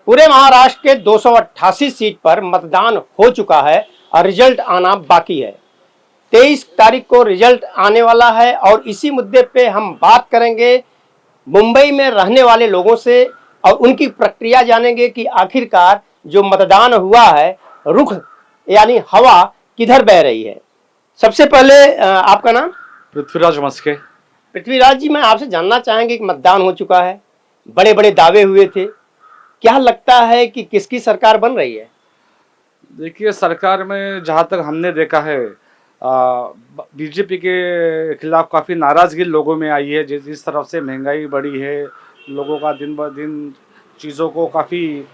पूरे महाराष्ट्र के 288 सीट पर मतदान हो चुका है और रिजल्ट आना बाकी है। 23 तारीख को रिजल्ट आने वाला है और इसी मुद्दे पे हम बात करेंगे मुंबई में रहने वाले लोगों से और उनकी प्रक्रिया जानेंगे कि आखिरकार जो मतदान हुआ है रुख यानी हवा किधर बह रही है। सबसे पहले आपका नाम? पृथ्वीराज मस्के। पृथ्वीराज जी, मैं आपसे जानना चाहेंगे कि मतदान हो चुका है, बड़े बड़े दावे हुए थे, क्या लगता है कि किसकी सरकार बन रही है? देखिए, सरकार में जहाँ तक हमने देखा है बीजेपी के खिलाफ काफ़ी नाराज़गी लोगों में आई है। जिस तरफ से महंगाई बढ़ी है, लोगों का दिन ब दिन चीज़ों को काफ़ी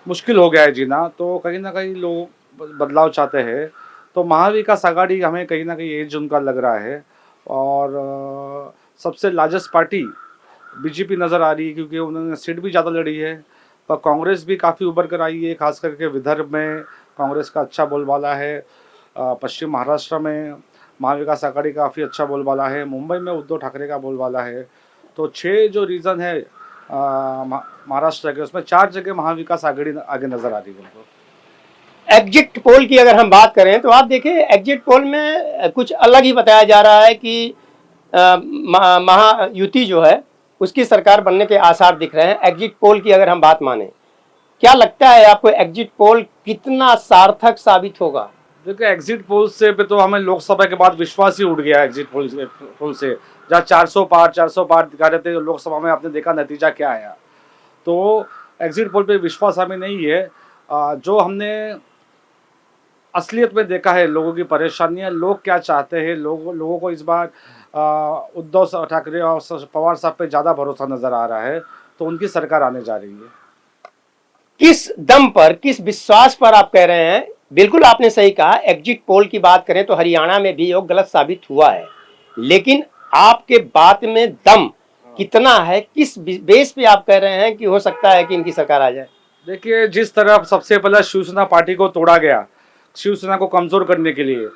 मुश्किल हो गया है जीना, तो कहीं ना कहीं लोग बदलाव चाहते हैं। तो महाविकास आघाड़ी हमें कहीं ना कहीं एज उनका लग रहा है। और सबसे लार्जेस्ट पार्टी बीजेपी नज़र आ रही है, क्योंकि उन्होंने सीट भी ज़्यादा लड़ी है। पर कांग्रेस भी काफ़ी उभर कर आई है, खास करके विदर्भ में कांग्रेस का अच्छा बोलबाला है। पश्चिम महाराष्ट्र में महाविकास आघाड़ी का काफ़ी अच्छा बोलबाला है। मुंबई में उद्धव ठाकरे का बोलबाला है। तो 6 जो रीजन है महाराष्ट्र के, उसमें 4 जगह महाविकास आघाड़ी आगे नज़र आ रही है उनको। एग्जिट पोल की अगर हम बात करें तो आप देखिए, एग्जिट पोल में कुछ अलग ही बताया जा रहा है कि महायुति जो है उसकी सरकार बनने के आसार दिख रहे हैं, एग्जिट पोल की अगर हम बात माने। क्या लगता है आपको, एग्जिट पोल कितना सार्थक साबित होगा? देखिए, एग्जिट पोल से पे तो हमें लोकसभा के बाद विश्वास ही उठ गया है। एग्जिट पोल से जहाँ 400 पार दिखा रहे थे लोकसभा में, आपने देखा नतीजा क्या आया। तो एग्जिट पोल पे विश्वास हमें नहीं है। जो हमने असलियत में देखा है, लोगों की परेशानियां, लोग क्या चाहते हैं, लोगों को इस बार उद्धव ठाकरे और पवार साहब पे ज़्यादा भरोसा नज़र आ रहा है। तो उनकी सरकार आने जा रही है। किस दम पर, किस विश्वास पर आप कह रहे हैं? बिल्कुल आपने सही कहा, एग्जिट पोल की बात करें तो हरियाणा में भी योग गलत साबित हुआ है, लेकिन आपके बात में दम कितना है? किस बेस पे आप कह रहे हैं कि हो सकता है कि इनकी सरकार आ जाए? देखिए, जिस तरह सबसे पहले शिवसेना पार्टी को तोड़ा गया, शिवसेना को कमज़ोर करने के लिए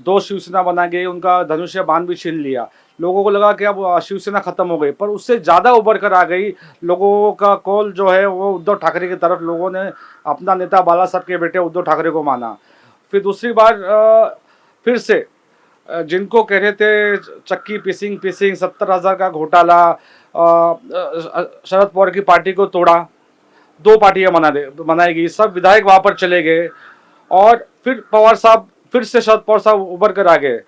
2 शिवसेना बना गई, उनका धनुष्य बाण भी छीन लिया। लोगों को लगा कि अब शिवसेना खत्म हो गई, पर उससे ज़्यादा उभर कर आ गई। लोगों का कॉल जो है वो उद्धव ठाकरे की तरफ, लोगों ने अपना नेता बाला साहब के बेटे उद्धव ठाकरे को माना। फिर दूसरी बार फिर से जिनको कह रहे थे चक्की पिसिंग 70,000 का घोटाला, शरद पवार की पार्टी को तोड़ा, 2 पार्टियां बनाई गई, सब विधायक वहां पर चले गए। और फिर पवार साहब, फिर से शरद पवार साहब उभर कर आ गए।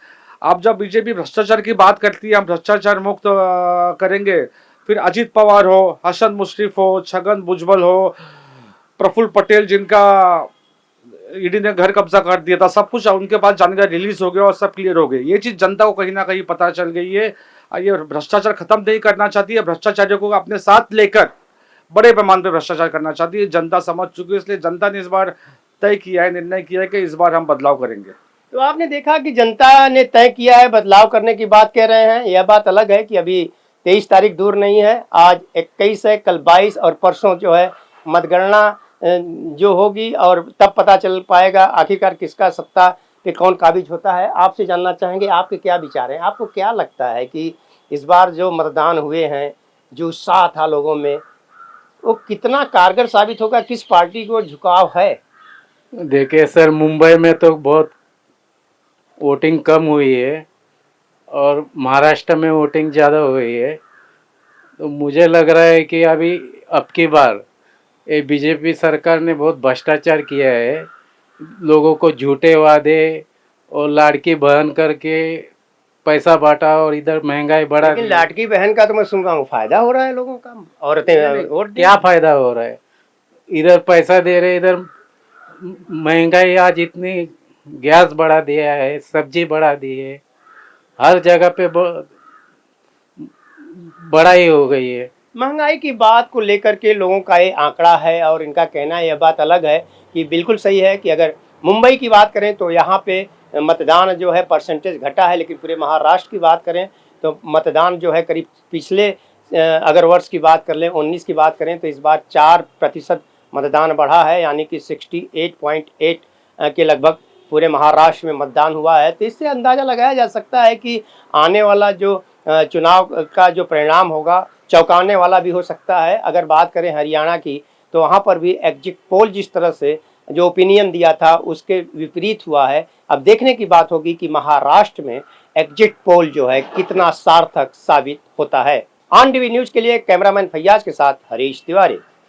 अब जब बीजेपी भ्रष्टाचार की बात करती है, हम भ्रष्टाचार मुक्त करेंगे, फिर अजीत पवार हो, हसन मुश्रीफ हो, छगन भुजबल हो, प्रफुल्ल पटेल जिनका ईडी ने घर कब्जा कर दिया था, सब कुछ उनके पास जानकारी रिलीज हो गया और सब क्लियर हो गए। ये चीज जनता को कहीं ना कहीं पता चल गई है। ये भ्रष्टाचार खत्म नहीं करना चाहती है, भ्रष्टाचारियों को अपने साथ लेकर बड़े पैमाने पर भ्रष्टाचार करना चाहती है। जनता समझ चुकी है, इसलिए जनता ने इस बार तय किया है, निर्णय किया है कि इस बार हम बदलाव करेंगे। तो आपने देखा कि जनता ने तय किया है, बदलाव करने की बात कह रहे हैं। यह बात अलग है कि अभी 23 तारीख दूर नहीं है, आज 21 है, कल 22 और परसों जो है मतगणना जो होगी और तब पता चल पाएगा आखिरकार किसका सत्ता पे कौन काबिज होता है। आपसे जानना चाहेंगे, आपके क्या विचार हैं? आपको क्या लगता है कि इस बार जो मतदान हुए हैं, जो उत्साह था लोगों में, वो कितना कारगर साबित होगा? किस पार्टी को झुकाव है? देखिए सर, मुंबई में तो बहुत वोटिंग कम हुई है और महाराष्ट्र में वोटिंग ज़्यादा हुई है। तो मुझे लग रहा है कि अभी अब की बार ये बीजेपी सरकार ने बहुत भ्रष्टाचार किया है। लोगों को झूठे वादे और लाड़की बहन करके पैसा बांटा और इधर महंगाई बढ़ा लेकिन दी। लाडकी बहन का तो मैं सुन रहा हूँ फायदा हो रहा है लोगों का, औरतें वोट क्या फायदा हो रहा है? इधर पैसा दे रहे, इधर महंगाई आज इतनी, गैस बढ़ा दिया है, सब्जी बढ़ा दी है, हर जगह पे बढ़ाई हो गई है। महंगाई की बात को लेकर के लोगों का ये आंकड़ा है और इनका कहना यह बात अलग है कि बिल्कुल सही है कि अगर मुंबई की बात करें तो यहाँ पे मतदान जो है परसेंटेज घटा है, लेकिन पूरे महाराष्ट्र की बात करें तो मतदान जो है करीब पिछले अगर वर्ष की बात कर लें 19 की बात करें तो इस बार 4% मतदान बढ़ा है, यानी कि 68.8 के लगभग पूरे महाराष्ट्र में मतदान हुआ है। तो इससे अंदाज़ा लगाया जा सकता है कि आने वाला जो चुनाव का जो परिणाम होगा चौंकाने वाला भी हो सकता है। अगर बात करें हरियाणा की तो वहाँ पर भी एग्जिट पोल जिस तरह से जो ओपिनियन दिया था उसके विपरीत हुआ है। अब देखने की बात होगी कि महाराष्ट्र में एग्जिट पोल जो है कितना सार्थक साबित होता है। ऑन टीवी न्यूज के लिए कैमरामैन फैयाज के साथ हरीश तिवारी।